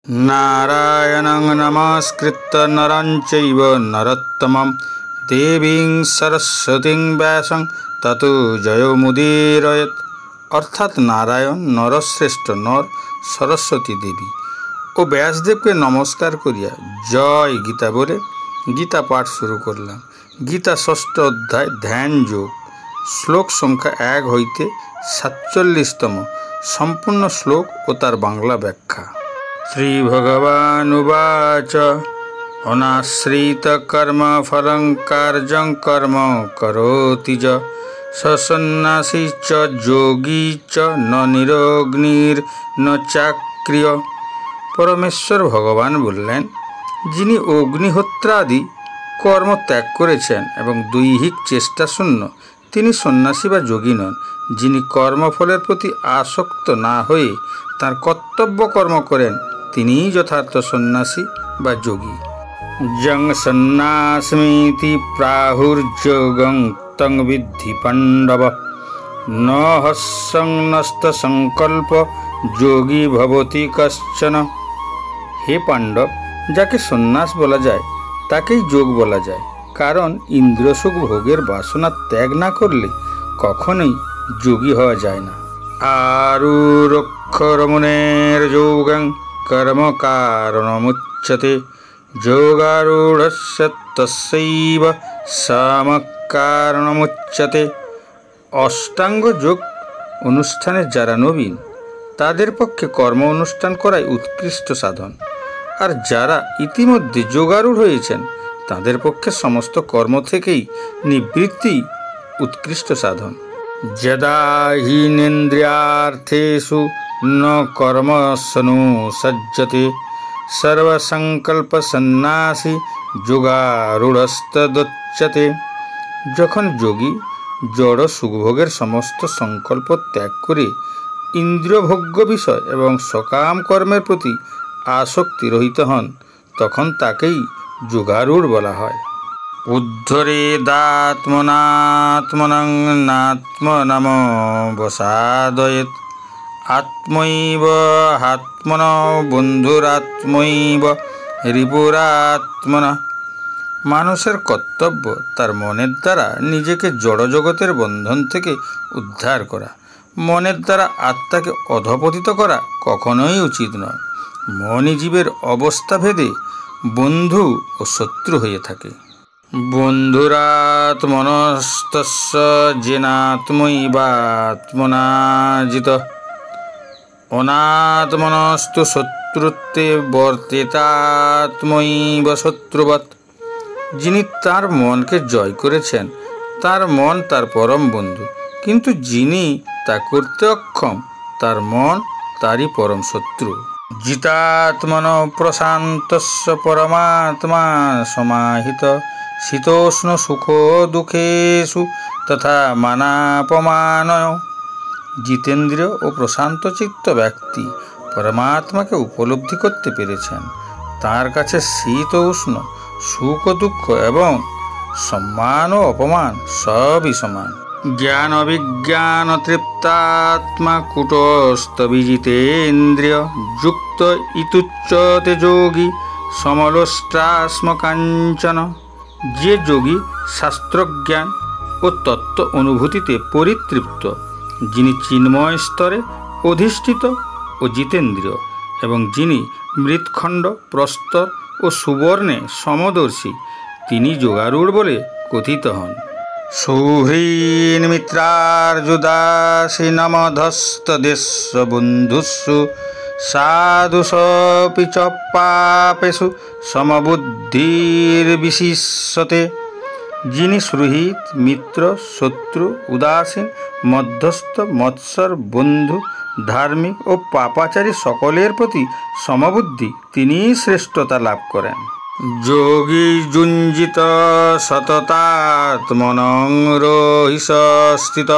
নারায়ণং নমস্কৃত্য নরং চৈব নরোত্তমং দেবীং সরস্বতীং ব্যাসং ততো জয়মুদীরয়েৎ। অর্থাৎ নারায়ণ নরশ্রেষ্ঠ নর সরস্বতী দেবী ও ব্যাসদেবকে নমস্কার করিয়া জয় গীতা বলে গীতা পাঠ শুরু করলাম। গীতা ষষ্ঠ অধ্যায় ধ্যান যোগ, শ্লোক সংখ্যা 1 হইতে 47তম সম্পূর্ণ শ্লোক ও তার বাংলা ব্যাখ্যা। শ্রী ভগবান উবাচ অনাশ্রিত কর্ম ফলং কার্যং কর্ম করোতি য সন্ন্যাসী চ যোগী চ ন নিরগ্নির ন চাক্রিয়। পরমেশ্বর ভগবান বললেন, যিনি অগ্নিহোত্রাদি কর্ম ত্যাগ করেছেন এবং দৈহিক চেষ্টা শূন্য, তিনি সন্ন্যাসী বা যোগী নন। যিনি কর্মফলের প্রতি আসক্ত না হয়ে তার কর্তব্য কর্ম করেন, তিনিই যথার্থ সন্ন্যাসী বা যোগী। যং সন্ন্যাসমিতি প্রাহুর্যোগং তং বিদ্ধি পাণ্ডব ন হস্যংনস্ত সংকল্প যোগী ভবতি কশ্চন। হে পাণ্ডব, যাকে সন্ন্যাস বলা যায় তাকেই যোগ বলা যায়, কারণ ইন্দ্রিয়সুখ ভোগের বাসনা ত্যাগ না করলে কখনোই যোগী হওয়া যায় না। আরুরক্ষরমুনের যোগং কর্ম কারণমুচ্যতে যোগারূঢ়স্য তস্যৈব সামকারণমুচ্যতে। অষ্টাঙ্গ যোগ অনুষ্ঠানে যারা নবীন, তাদের পক্ষে কর্ম অনুষ্ঠান করাই উৎকৃষ্ট সাধন, আর যারা ইতিমধ্যে যোগারূঢ় হয়েছেন তাদের পক্ষে সমস্ত কর্ম থেকেই নিবৃত্তি উৎকৃষ্ট সাধন। যদা হীনেন্দ্রিয়ার্থেষু ন কর্মস্যনুসজ্জতে সর্বসংকল্প সন্ন্যাসী যোগারূঢ়স্তদুচ্যতে। যখন যোগী জড় সুখভোগের সমস্ত সংকল্প ত্যাগ করে ইন্দ্রিয়ভোগ্য বিষয় এবং সকাম কর্মের প্রতি আসক্তি রহিত হন, তখন তাকেই যোগারূঢ় বলা হয়। উদ্ধরেদাত্মনাত্মনং নাত্মনমবসাদয়েৎ আত্মৈব আত্মন বন্ধুরাত্মৈব রিপুরাত্মনা। মানুষের কর্তব্য তার মনের দ্বারা নিজেকে জড়জগতের বন্ধন থেকে উদ্ধার করা। মনের দ্বারা আত্মাকে অধঃপতিত করা কখনোই উচিত নয়। মনই জীবের অবস্থা ভেদে বন্ধু ও শত্রু হয়ে থাকে। বন্ধুরাত্মনস্তস্য জেনাত্মৈবাত্মনা জিতঃ অনাত্মনস্তু শত্রুত্বে বর্তেতাত্মৈব শত্রুবৎ। যিনি তার মনকে জয় করেছেন, তার মন তার পরম বন্ধু, কিন্তু যিনি তা করতে অক্ষম, তার মন তারই পরম শত্রু। জিতাত্মন প্রশান্তস্য পরমাত্মা সমাহিত শীতোষ্ণ সুখ দুঃখেষু তথা মানাপমানয়। জিতেন্দ্রিয় ও প্রশান্ত চিত্ত ব্যক্তি পরমাত্মাকে উপলব্ধি করতে পেরেছেন। তার কাছে শীত ও উষ্ণ, সুখ ও দুঃখ এবং সম্মান ও অপমান সবই সমান। জ্ঞান অবিজ্ঞান তৃপ্তাত্মা কুটস্থ বিজিতেন্দ্রিয় যুক্ত ইতুচ্যতে যোগী সমলোষ্টাস্ম কাঞ্চন। যে যোগী শাস্ত্রজ্ঞান ও তত্ত্ব অনুভূতিতে পরিতৃপ্ত, যিনি চিন্ময় স্তরে অধিষ্ঠিত ও জিতেন্দ্রিয়, এবং যিনি মৃৎখণ্ড, প্রস্তর ও সুবর্ণে সমদর্শী, তিনি যোগারূঢ় বলে কথিত হন। সুহৃন মিত্রার্জুদাসী নমধস্তদেশ বন্ধুষু সাধুষপি চ পাপেষু সমবুদ্ধির্বিশিষ্যতে। যিনি সুহৃদ, মিত্র, শত্রু, উদাসীন, মধ্যস্থ, মৎসর, বন্ধু, ধার্মিক ও পাপাচারী সকলের প্রতি সমবুদ্ধি, তিনিই শ্রেষ্ঠতা লাভ করেন। যোগী যুঞ্জিত সততাত্মনং রহিষস্থিত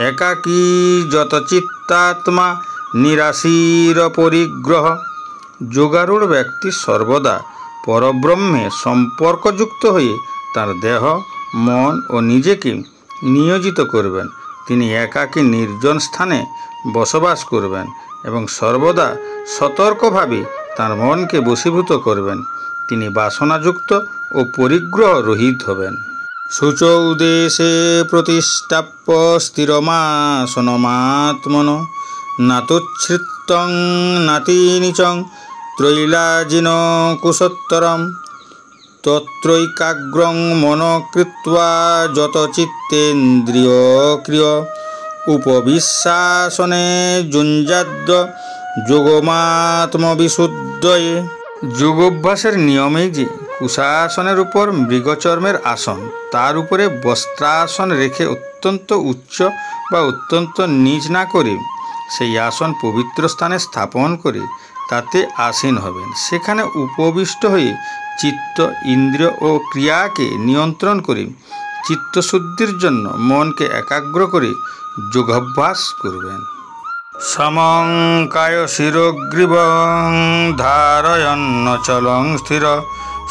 একাকী যতচিত্তাত্মা নিরাশীর পরিগ্রহ। যোগারূঢ় ব্যক্তি সর্বদা পরব্রহ্মে সম্পর্কযুক্ত হয়ে তার দেহ, মন ও নিজেকে নিয়োজিত করবেন। তিনি একাকী নির্জন স্থানে বসবাস করবেন এবং সর্বদা সতর্কভাবে তার মনকে বশীভূত করবেন। তিনি বাসনাযুক্ত ও পরিগ্রহ রহিত হবেন। শুচৌ দেশে প্রতিষ্ঠাপ্য স্থিরমাসনমাত্মন নাতুচ্ছ্রিতং নাতি নিচং ত্রৈলাজিন কুশোত্তরম তত্রৈকাগ্রং মন কৃত্বা যত চিত্তেন্দ্রিয় ক্রিয় উপবিশ্বাসনে যুঞ্জাদ্য যোগমাত্মবিশুদ্ধয়ে। যোগাভ্যাসের নিয়মেই যে কুশাসনের উপর মৃগচর্মের আসন, তার উপরে বস্ত্রাসন রেখে অত্যন্ত উচ্চ বা অত্যন্ত নিচ না করে সেই আসন পবিত্র স্থানে স্থাপন করে তাতে আসীন হবেন। সেখানে উপবিষ্ট হয়ে চিত্ত, ইন্দ্রিয় ও ক্রিয়াকে নিয়ন্ত্রণ করে চিত্তশুদ্ধির জন্য মনকে একাগ্র করে যোগাভ্যাস করবেন। সমং কায় শিরোগ্রীবং ধারয়ন্নচলং স্থির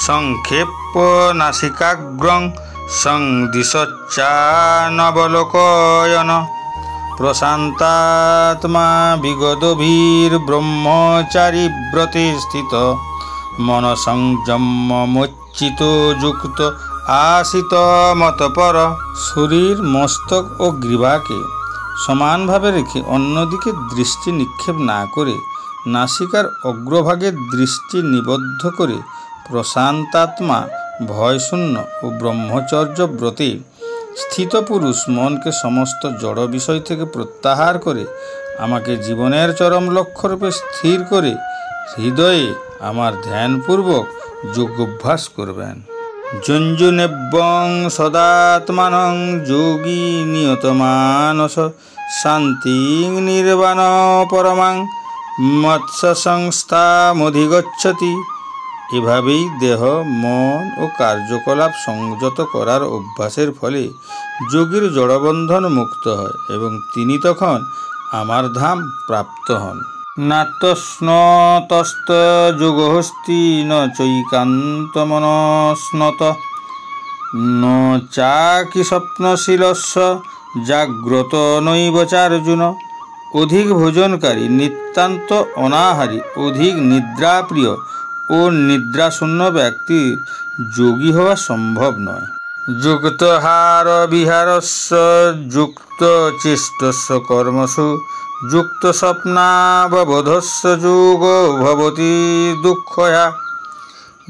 সংক্ষেপ্য নাসিকাগ্রং সংদিশচ্চানবলোকয়ন প্রশান্তাত্মা বিগতভীর ব্রহ্মচারী ব্রতে স্থিত মনসংযমোচ্চিত যুক্ত আসিত মতপর। শরীর, মস্তক ও গ্রীবাকে সমানভাবে রেখে অন্যদিকে দৃষ্টি নিক্ষেপ না করে নাসিকার অগ্রভাগে দৃষ্টি নিবদ্ধ করে প্রশান্তাত্মা, ভয়শূন্য ও ব্রহ্মচর্য ব্রতে স্থিত পুরুষ মনকে সমস্ত জড় বিষয় থেকে প্রত্যাহার করে আমাকে জীবনের চরম লক্ষ্যরূপে স্থির করে হৃদয়ে আমার ধ্যানপূর্বক যোগাভ্যাস করবেন। যঞ্জুনেব্যং সদাত্মানং যোগী নিয়তমানস শান্তিং নির্বাণ পরমাং মৎস্য সংস্থামধিগচ্ছতি। এভাবেই দেহ, মন ও কার্যকলাপ সংযত করার অভ্যাসের ফলে যোগীর জড়বন্ধন মুক্ত হয় এবং তিনি তখন আমার ধাম প্রাপ্ত হন। নাত্যস্নতস্ত যোগহস্তি ন চৈকান্তমনস্নত ন চাকি স্বপ্নশীলস্য জাগ্রত নৈব চার্জুন। অধিক ভোজনকারী, নিতান্ত অনাহারী, অধিক নিদ্রাপ্রিয় ও নিদ্রাশূন্য ব্যক্তির যোগী হওয়া সম্ভব নয়। যুক্তহার বিহারস্য যুক্ত চেষ্টস্য কর্মসু যুক্ত স্বপ্নাববোধস্য যোগ ভবতি দুঃখয়া।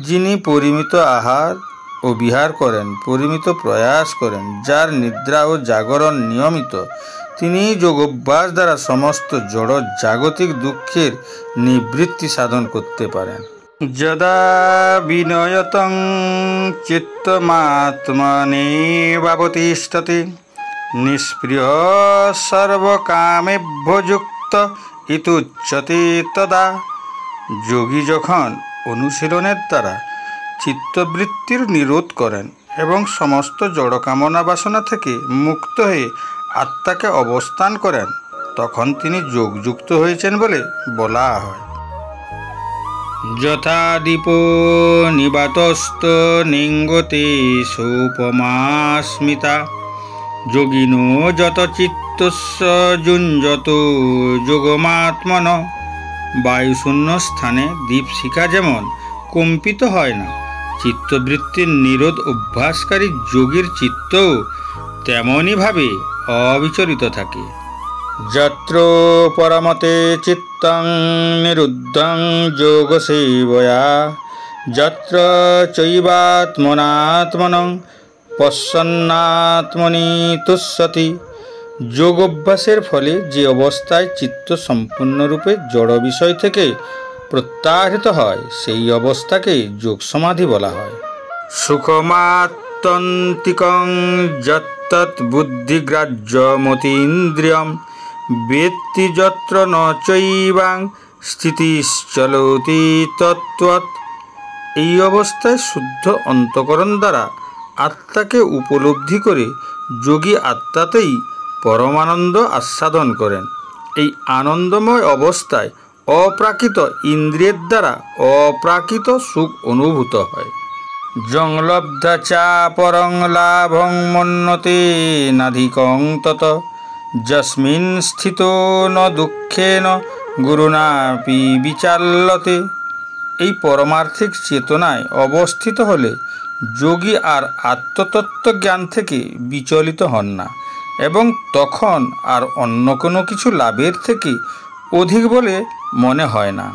যিনি পরিমিত আহার ও বিহার করেন, পরিমিত প্রয়াস করেন, যার নিদ্রা ও জাগরণ নিয়মিত, তিনি যোগাভ্যাস দ্বারা সমস্ত জড় জাগতিক দুঃখের নিবৃত্তি সাধন করতে পারেন। যদা বিনয়তং চিত্তমাত্মনেবাবতিষ্ঠতি নিষ্প্রিয় সর্বকামেভ্যো যুক্ত ইতুচ্যতে তদা। যোগী যখন অনুশীলনের দ্বারা চিত্তবৃত্তির নিরোধ করেন এবং সমস্ত জড়কামনা বাসনা থেকে মুক্ত হয়ে আত্মাকে অবস্থান করেন, তখন তিনি যোগযুক্ত হয়েছেন বলে বলা হয়। যথা দীপো নিবাতস্ত নিঙ্গতে সোপমাস্মিতা যোগিনো যত চিত্তস্য যুঞ্জত যোগমাত্মন। বায়ুশূন্য স্থানে দীপশিখা যেমন কম্পিত হয় না, চিত্তবৃত্তির নিরোধ অভ্যাসকারী যোগীর চিত্তও তেমনইভাবে অবিচলিত থাকে। যত্র পরমতে চিত্তং নিরুদ্ধং যোগসেবয়া যত্র চৈবাত্মনাত্মনং পশ্যন্নাত্মনি তুষ্যতি। যোগ অভ্যাসের ফলে যে অবস্থায় চিত্ত সম্পূর্ণরূপে জড় বিষয় থেকে প্রত্যাহৃত হয়, সেই অবস্থাকে যোগ সমাধি বলা হয়। সুখমাত্যন্তিকং যত্তৎ বুদ্ধিগ্রাহ্যমতীন্দ্রিয়ম বেত্তি যত্র ন চৈবাং স্থিতিশ্চলতি তত্ত্বৎ। এই অবস্থায় শুদ্ধ অন্তঃকরণ দ্বারা আত্মাকে উপলব্ধি করে যোগী আত্মাতেই পরমানন্দ আস্বাদন করেন। এই আনন্দময় অবস্থায় অপ্রাকৃত ইন্দ্রিয়ের দ্বারা অপ্রাকৃত সুখ অনুভূত হয়। যং লব্ধা চা পরং লাভং মন্যতে নাধিকং তত যস্মিন স্থিতো ন দুঃখেন গুরুণাপি বিচাল্যতে। এই পরমার্থিক চেতনায় অবস্থিত হলে যোগী আর আত্মতত্ত্ব জ্ঞান থেকে বিচলিত হন না এবং তখন আর অন্য কোনো কিছু লাভের থেকে অধিক বলে মনে হয় না।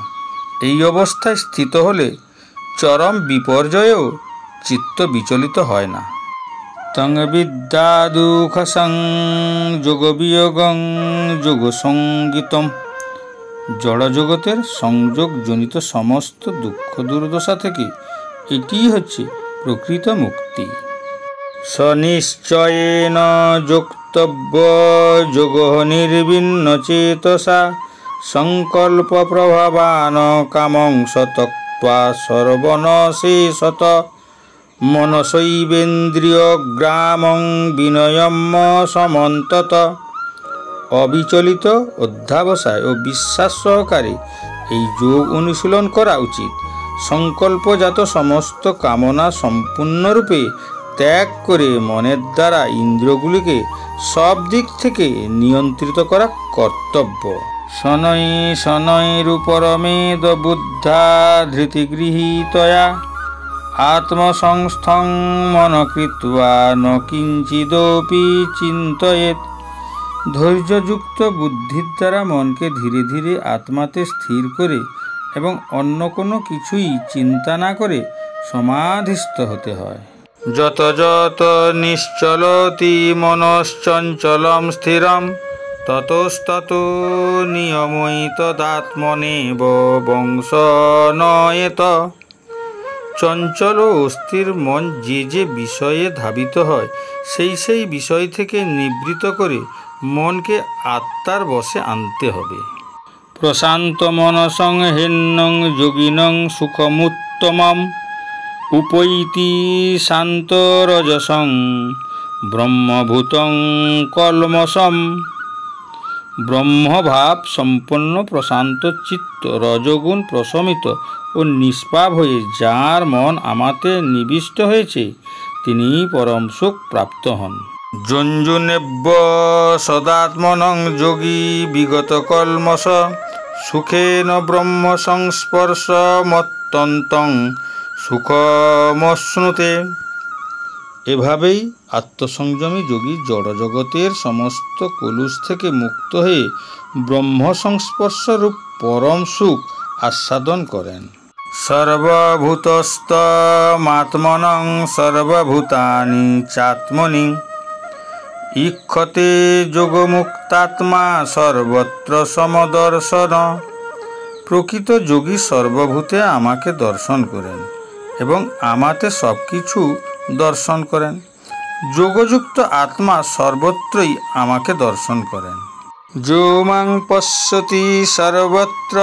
এই অবস্থায় স্থিত হলে চরম বিপর্যয়েও চিত্ত বিচলিত হয় না। তং বিদ্যা দুঃখসং যোগবিয়োগং যোগসঙ্গীতম। জড়জগতের সংযোগজনিত সমস্ত দুঃখ দুর্দশা থেকে এটিই হচ্ছে প্রকৃত মুক্তি। সনিশ্চয়েন যোক্তব্য যোগ নির্বিন্ন চেতসা সংকল্প প্রভাবান কামং সত্যক্ত্বা সর্বনশেষত মনসৈবেন্দ্রিয় গ্রামং বিনয়ম্য সমন্তত। অবিচলিত অধ্যাবসায় ও বিশ্বাস সহকারে এই যোগ অনুশীলন করা উচিত। সংকল্পজাত সমস্ত কামনা সম্পূর্ণরূপে ত্যাগ করে মনের দ্বারা ইন্দ্রিয়গুলিকে সব দিক থেকে নিয়ন্ত্রিত করা কর্তব্য। শনৈ শনৈরুপরমেদ বুদ্ধা ধৃতিগৃহীতয়া আত্মসংস্থং মন কৃত্বা ন কিঞ্চিদপি চিন্তয়েৎ। ধৈর্যযুক্ত বুদ্ধির দ্বারা মনকে ধীরে ধীরে আত্মাতে স্থির করে এবং অন্য কোনো কিছুই চিন্তা না করে সমাধিস্থ হতে হয়। যত যত নিশ্চলতি মনশ্চঞ্চলম স্থিরম ততস্তত নিয়মৈ তদাত্মনেব বংশ নয়েত। চঞ্চল ও অস্থির মন যে যে বিষয়ে ধাবিত হয় সেই সেই বিষয় থেকে নিবৃত করে মনকে আত্মার বশে আনতে হবে। প্রশান্ত মনসং হেন্নং যোগিনং সুখমুত্তমম উপৈতি শান্ত রজসং ব্রহ্মভূতং কলমসম। ব্রহ্মভাব সম্পন্ন প্রশান্ত চিত্ত রজগুণ প্রশমিত ও নিষ্পাপ হয়ে যার মন আমাতে নিবিষ্ট হয়েছে তিনি পরম সুখ প্রাপ্ত হন। যঞ্জুনেব্য সদাত্মনং যোগী বিগত কলমস সুখেন ব্রহ্ম সংস্পর্শ মত্যন্তং সুখমশ্নুতে। এভাবেই আত্মসংযমী যোগী জড়জগতের সমস্ত কলুষ থেকে মুক্ত হয়ে ব্রহ্ম সংস্পর্শরূপ পরম সুখ আস্বাদন করেন। সর্বভূতস্থমাত্মনং সর্বভূতানি চাত্মনি ঈক্ষতে যোগমুক্তাত্মা সর্বত্র সমদর্শন। প্রকৃত যোগী সর্বভূতে আমাকে দর্শন করেন এবং আমাতে সব কিছু দর্শন করেন। যোগযুক্ত আত্মা সর্বত্রই আমাকে দর্শন করেন। যো মাং পশ্যতি সর্বত্র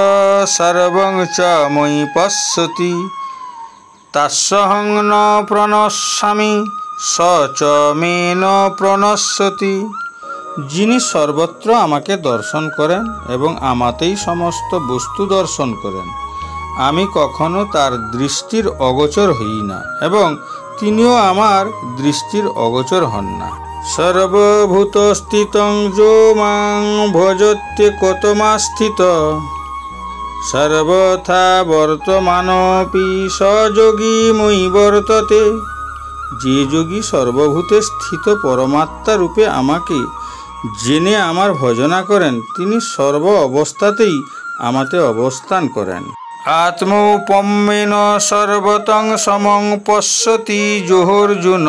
সর্বং চ ময়ি পশ্যতি তাস্যহং ন প্রণশ্যামি স চ মে ন প্রণশ্যতি। যিনি সর্বত্র আমাকে দর্শন করেন এবং আমাতেই সমস্ত বস্তু দর্শন করেন, আমি কখনো তার দৃষ্টির অগোচর হই না এবং তিনিও আমার দৃষ্টির অগোচর হন না। সর্বভূতস্থিতং যো মাং ভজত্যেকতমা স্থিত সর্বথা বর্তমানোপি স যোগী ময়ি বর্ততে। যে যোগী সর্বভূতে স্থিত পরমাত্মা রূপে আমাকে জেনে আমার ভজনা করেন তিনি সর্ব অবস্থাতেই আমাতে অবস্থান করেন। আত্মৌপম্যেন সর্বতং সমং পশ্যতি যোহর্জুন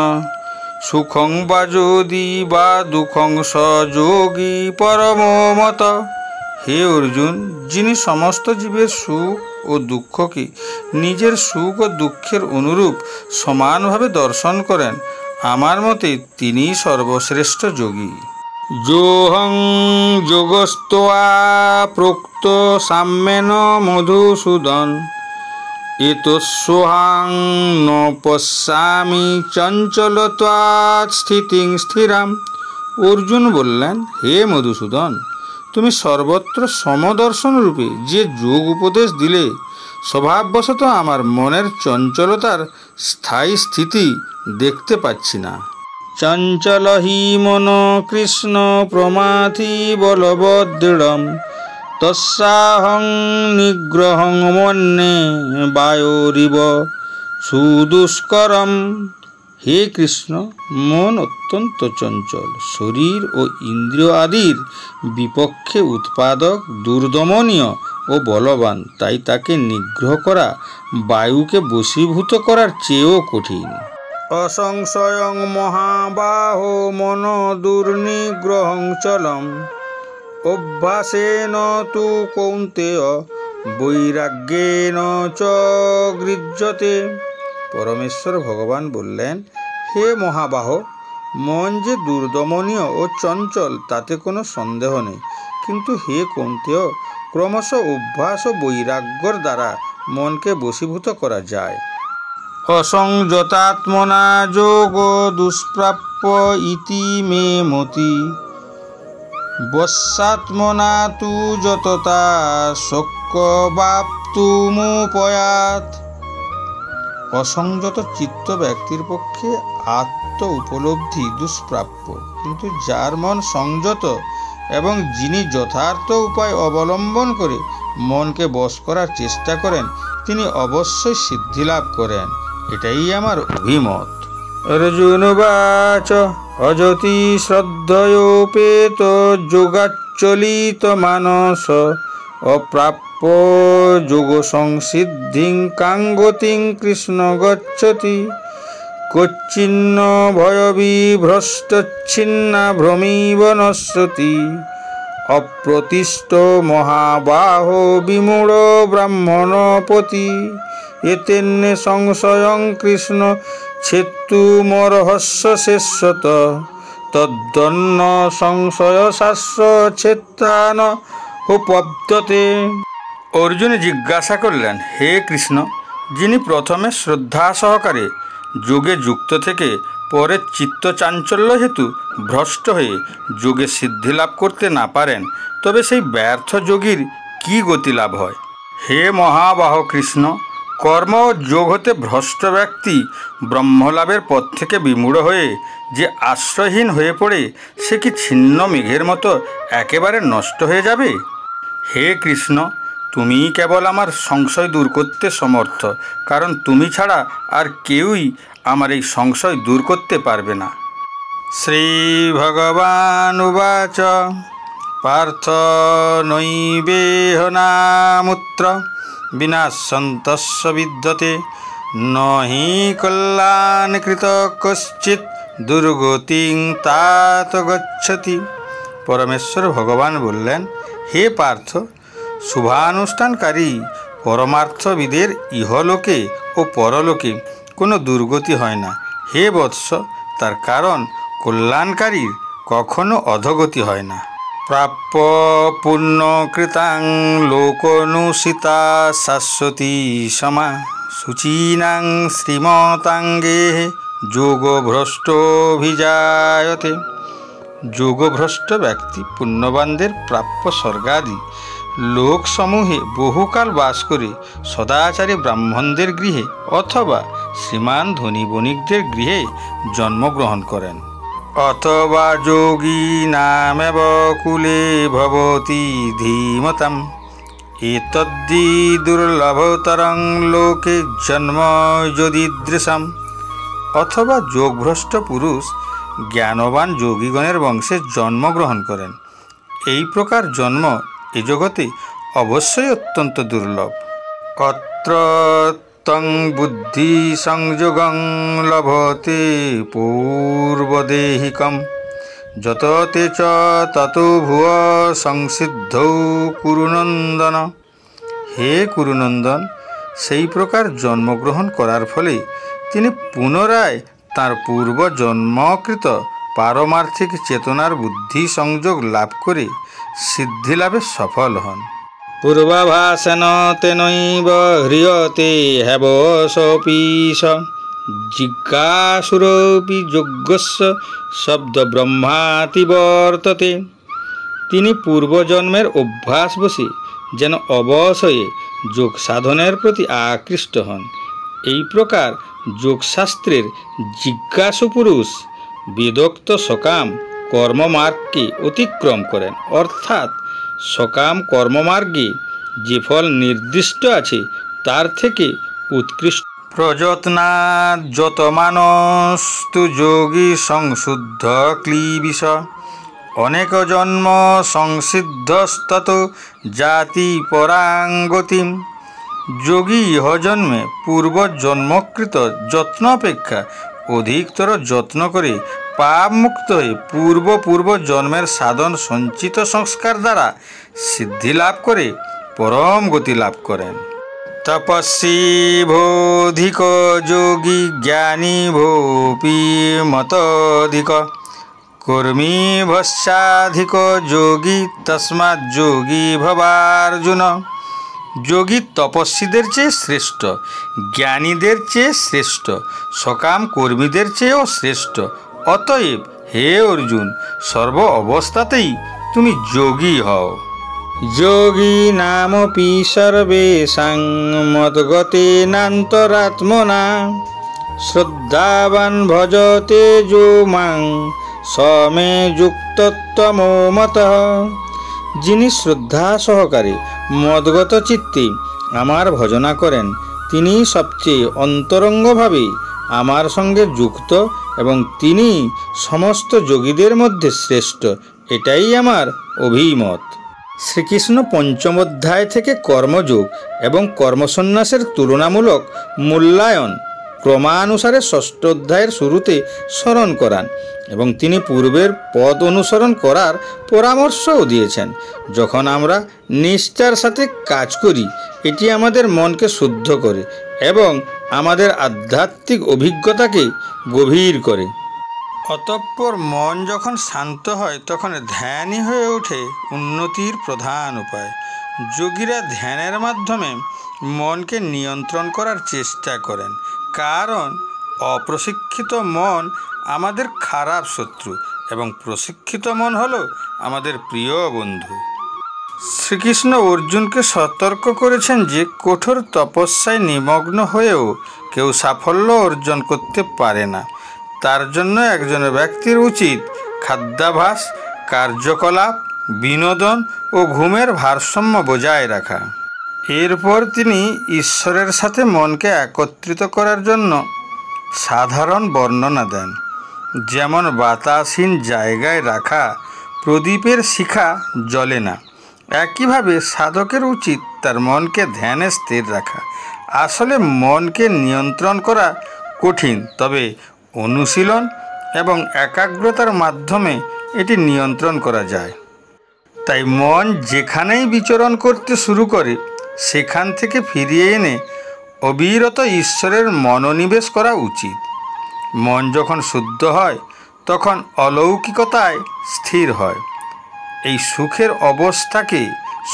সুখং বা যদি বা দুঃখং স যোগী পরমমত। হে অর্জুন, যিনি সমস্ত জীবের সুখ ও দুঃখকে নিজের সুখ ও দুঃখের অনুরূপ সমানভাবে দর্শন করেন, আমার মতে তিনিই সর্বশ্রেষ্ঠ যোগী। যোহং যোগস্ত্বা প্রোক্ত সাম্যেন মধুসূদন এতস্যোহাং ন পশ্যামি চঞ্চলত্বাৎ স্থিতিং স্থিরাম। অর্জুন বললেন, হে মধুসূদন, তুমি সর্বত্র সমদর্শন রূপে যে যোগ উপদেশ দিলে স্বভাববশত আমার মনের চঞ্চলতার স্থায়ী স্থিতি দেখতে পাচ্ছি না। চঞ্চল হি মন কৃষ্ণ প্রমাথি বলবদৃঢ়ম তস্যাহং নিগ্রহং মন্যে বায়োরিব সুদুষ্করম। হে কৃষ্ণ, মন অত্যন্ত চঞ্চল, শরীর ও ইন্দ্রিয় আদির বিপক্ষে উৎপাদক, দুর্দমনীয় ও বলবান। তাই তাকে নিগ্রহ করা বায়ুকে বশীভূত করার চেয়েও কঠিন। অসংশয়ং মহাবাহো মন দুর্নিগ্রহং চলম অভ্যাসেন তু কৌন্তেয় বৈরাগ্যেন চ গৃহ্যতে। পরমেশ্বর ভগবান বললেন, হে মহাবাহ, মন যে দুর্দমনীয় ও চঞ্চল তাতে কোনো সন্দেহ নেই, কিন্তু হে কৌন্তেয়, ক্রমশ অভ্যাস ও বৈরাগ্যর দ্বারা মনকে বশীভূত করা যায়। অসংযতাত্মনা যোগ দুষ্প্রাপ্য ইতি মে মতি বশ্যাত্মনা তু যততা শক্যবাপ্তুমুপয়াৎ। অসংযত চিত্ত ব্যক্তির পক্ষে আত্ম উপলব্ধি দুষ্প্রাপ্য, কিন্তু যার মন সংযত এবং যিনি যথার্থ উপায় অবলম্বন করে মনকে বশ করার চেষ্টা করেন তিনি অবশ্যই সিদ্ধি লাভ করেন। এটাই আমার অভিমত। অর্জুনবাচ অযতি শ্রদ্ধয়োপেত যোগাচ্চলিত মানস অপ্রাপ্য যোগ সংসিদ্ধিং কাঙ্গতিং কৃষ্ণ গচ্ছতি। কচ্ছিন্ন ভয়বিভ্রষ্টচ্ছিন্না ভ্রমিব নশ্যতি। অপ্রতিষ্ঠ মহাবাহো বিমূঢ় ব্রাহ্মণপতি। এতেন্নে সংশয়ং কৃষ্ণ ছেত্তুমর্হস্য শেষ্যত। তদ্দন্ন সংশয় শাস্ত্র ছেত্তান উপপদ্যতে। অর্জুন জিজ্ঞাসা করলেন, হে কৃষ্ণ, যিনি প্রথমে শ্রদ্ধা সহকারে যোগে যুক্ত থেকে পরে চিত্ত চাঞ্চল্য হেতু ভ্রষ্ট হয়ে যোগে সিদ্ধি লাভ করতে না পারেন, তবে সেই ব্যর্থ যোগীর কি গতি লাভ হয়? হে মহাবাহ কৃষ্ণ, কর্ম ও যোগ হতে ভ্রষ্ট ব্যক্তি ব্রহ্মলাভের পথ থেকে বিমূঢ় হয়ে যে আশ্রয়হীন হয়ে পড়ে, সে কি ছিন্ন মেঘের মতো একেবারে নষ্ট হয়ে যাবে? হে কৃষ্ণ, তুমিই কেবল আমার সংশয় দূর করতে সমর্থ, কারণ তুমি ছাড়া আর কেউই আমার এই সংশয় দূর করতে পারবে না। শ্রী ভগবান উবাচ পার্থ নৈবেহ নামুত্র বিনাশন্তস্য বিদ্যতে নহি কল্যাণকৃত কশ্চিৎ দুর্গতিং তাত গচ্ছতি। পরমেশ্বর ভগবান বললেন, হে পার্থ, শুভানুষ্ঠানকারী পরমার্থবিদের ইহলোকে ও পরলোকে কোনো দুর্গতি হয় না। হে বৎস, তার কারণ কল্যাণকারীর কখনো অধোগতি হয় না। প্রাপ্য পুণ্যকৃতাং লোকনুষিতা শাশ্বতী সমা শুচীনাং শ্রীমতাঙ্গে যোগভ্রষ্টভিজায়তে। যোগভ্রষ্ট ব্যক্তি পুণ্যবানদের প্রাপ্য স্বর্গাদি লোকসমূহে বহুকাল বাস করে সদাচারী ব্রাহ্মণদের গৃহে অথবা শ্রীমান ধনী বণিকদের গৃহে জন্মগ্রহণ করেন। অথবা যোগী নামেব কুলে ভবতি ধীমতাম এতদ্দি দুর্লভতরং লোকে জন্ম যদিদৃশম। অথবা যোগভ্রষ্ট পুরুষ জ্ঞানবান যোগীগণের বংশে জন্মগ্রহণ করেন। এই প্রকার জন্ম এ জগতে অবশ্যই অত্যন্ত দুর্লভ। অত্র তং বুদ্ধি সংযোগং লভতে পূর্বদেহিকম যততে চ তত ভুব সংসিদ্ধৌ কুরুনন্দন। হে কুরুনন্দন, সেই প্রকার জন্মগ্রহণ করার ফলে তিনি পুনরায় তাঁর পূর্ব জন্মকৃত পারমার্থিক চেতনার বুদ্ধি সংযোগ লাভ করে সিদ্ধিলাভে সফল হন। পূর্বাভাসেন তেনৈব হ্রিয়তে হ্যবসপীশ জিজ্ঞাসুরপি যজ্ঞস্য শব্দ ব্রহ্মাতি বর্ততে। তিনি পূর্বজন্মের অভ্যাস বসে যেন অবশ্যই যোগ সাধনের প্রতি আকৃষ্ট হন। এই প্রকার যোগশাস্ত্রের জিজ্ঞাসু পুরুষ বেদোক্ত সকাম কর্মমার্গকে অতিক্রম করেন, অর্থাৎ সকাম কর্মমার্গে যে ফল নির্দিষ্ট আছে তার থেকে উৎকৃষ্ট। প্রযত্নাৎ যতমানস্তু যোগী সংশুদ্ধ ক্লীবিষ, অনেক জন্ম সংসিদ্ধস্তত জাতি পরাঙ্গতিম। যোগী ইহজন্মে পূর্বজন্মকৃত যত্ন অপেক্ষা অধিকতর যত্ন করে পাপ মুক্ত হয়ে পূর্ব জন্মের সাধন সঞ্চিত সংস্কার দ্বারা সিদ্ধি লাভ করে পরম গতি লাভ করেন। তপস্বী ভোধিক যোগী জ্ঞানী ভোপি মতধিক, কর্মী ভস্যাধিক যোগী তস্মাৎ যোগী ভবার্জুন। যোগী তপস্বীদের চেয়ে শ্রেষ্ঠ, জ্ঞানীদের চেয়ে শ্রেষ্ঠ, সকাম কর্মীদের চেয়েও শ্রেষ্ঠ। অতএব হে অর্জুন, সর্ব অবস্থাতেই তুমি যোগী হও। যোগী নামপি সর্বেষাং মদ্গতেনান্তরাত্মনা, শ্রদ্ধাবান ভজতে যো মাং সমে যুক্ততমো মতঃ। যিনি শ্রদ্ধা সহকারে মদগত চিত্তে আমার ভজনা করেন, তিনি সবচেয়ে অন্তরঙ্গভাবে আমার সঙ্গে যুক্ত এবং তিনি সমস্ত যোগীদের মধ্যে শ্রেষ্ঠ, এটাই আমার অভিমত। শ্রীকৃষ্ণ পঞ্চম অধ্যায় থেকে কর্মযোগ এবং কর্মসন্ন্যাসের তুলনামূলক মূল্যায়ন ক্রমানুসারে ষষ্ঠ অধ্যায়ের শুরুতে স্মরণ করান এবং তিনি পূর্বের পদ অনুসরণ করার পরামর্শও দিয়েছেন। যখন আমরা নিষ্ঠার সাথে কাজ করি, এটি আমাদের মনকে শুদ্ধ করে এবং আমাদের আধ্যাত্মিক অভিজ্ঞতাকে গভীর করে। অতঃপর মন যখন শান্ত হয় তখন ধ্যানই হয়ে ওঠে উন্নতির প্রধান উপায়। যোগীরা ধ্যানের মাধ্যমে মনকে নিয়ন্ত্রণ করার চেষ্টা করেন, কারণ অপ্রশিক্ষিত মন আমাদের খারাপ শত্রু এবং প্রশিক্ষিত মন হলো আমাদের প্রিয় বন্ধু। শ্রীকৃষ্ণ অর্জুনকে সতর্ক করেছেন যে কঠোর তপস্যায় নিমগ্ন হয়েও কেউ সাফল্য অর্জন করতে পারে না। তার জন্য একজন ব্যক্তির উচিত খাদ্যাভ্যাস, কার্যকলাপ, বিনোদন ও ঘুমের ভারসাম্য বজায় রাখা। এরপর তিনি ঈশ্বরের সাথে মনকে একত্রিত করার জন্য সাধারণ বর্ণনা দেন, যেমন বাতাসহীন জায়গায় রাখা প্রদীপের শিখা জ্বলে না। একইভাবে সাধকের উচিত তার মনকে ধ্যানে স্থির রাখা। আসলে মনকে নিয়ন্ত্রণ করা কঠিন, তবে অনুশীলন এবং একাগ্রতার মাধ্যমে এটি নিয়ন্ত্রণ করা যায়। তাই মন যেখানেই বিচরণ করতে শুরু করে সেখান থেকে ফিরিয়ে এনে অবিরত ঈশ্বরের মনোনিবেশ করা উচিত। মন যখন শুদ্ধ হয় তখন অলৌকিকতায় স্থির হয়। এই সুখের অবস্থাকে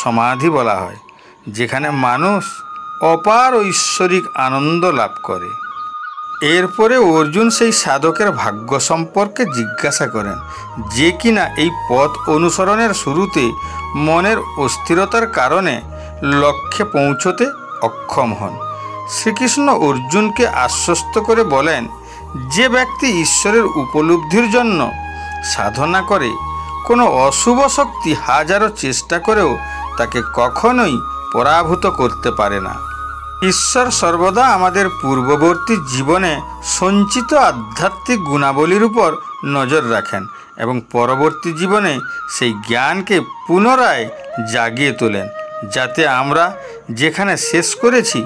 সমাধি বলা হয়, যেখানে মানুষ অপার ঐশ্বরিক আনন্দ লাভ করে। এরপরে অর্জুন সেই সাধকের ভাগ্য সম্পর্কে জিজ্ঞাসা করেন, যে কিনা এই পথ অনুসরণের শুরুতে মনের অস্থিরতার কারণে লক্ষ্যে পৌঁছতে অক্ষম হন। শ্রীকৃষ্ণ অর্জুনকে আশ্বস্ত করে বলেন, যে ব্যক্তি ঈশ্বরের উপলব্ধির জন্য সাধনা করে, কোনো অশুভ শক্তি হাজারো চেষ্টা করেও তাকে কখনোই পরাভূত করতে পারে না। ঈশ্বর সর্বদা আমাদের পূর্ববর্তী জীবনে সঞ্চিত আধ্যাত্মিক গুণাবলীর উপর নজর রাখেন এবং পরবর্তী জীবনে সেই জ্ঞানকে পুনরায় জাগিয়ে তোলেন, যাতে আমরা যেখানে শেষ করেছি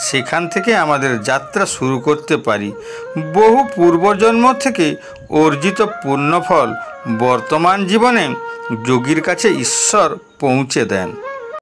সেখান থেকে আমাদের যাত্রা শুরু করতে পারি। বহু পূর্বজন্ম থেকে অর্জিত পুণ্যফল বর্তমান জীবনে যোগীর কাছে ঈশ্বর পৌঁছে দেন।